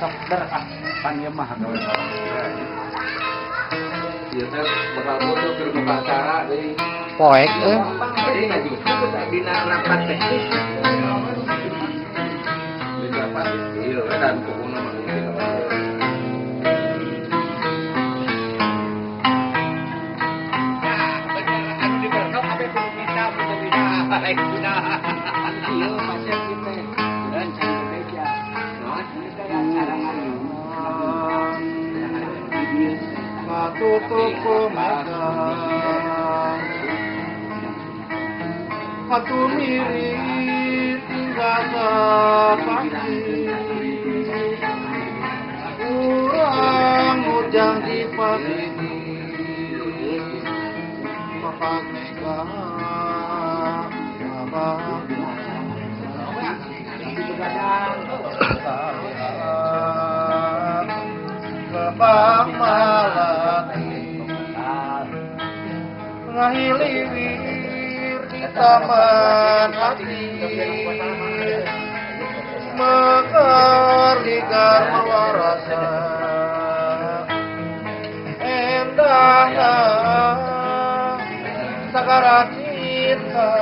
sok berkah pan ieu mah gawe barang. Ieu teh bakal foto ke muka acara deui. Poek Jadi ngaji dina rapat teh. Dina rapat ieu dan pokona mah tutup pemegang hatu mirip tinggal sepati urang mujang di pasini papak megang abang kebang malati ngahiliwir di taman hati mekar ligar mawarasa endahna sakarat cinta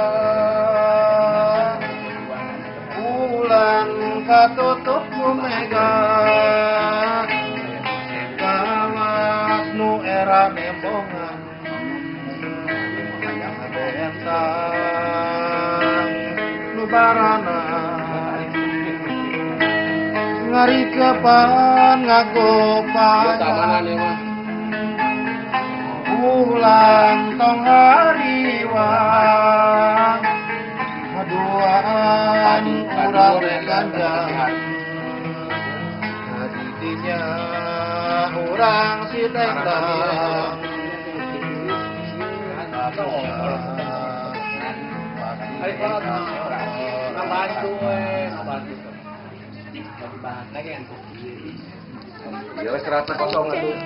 bulan katutup megang nu era nembongan bentang nu barana ngari kepan ngagopan ulang tong hariwang aduan kurang ganjang hadidinya orang si tendang Ya wis rasa kosong atuh.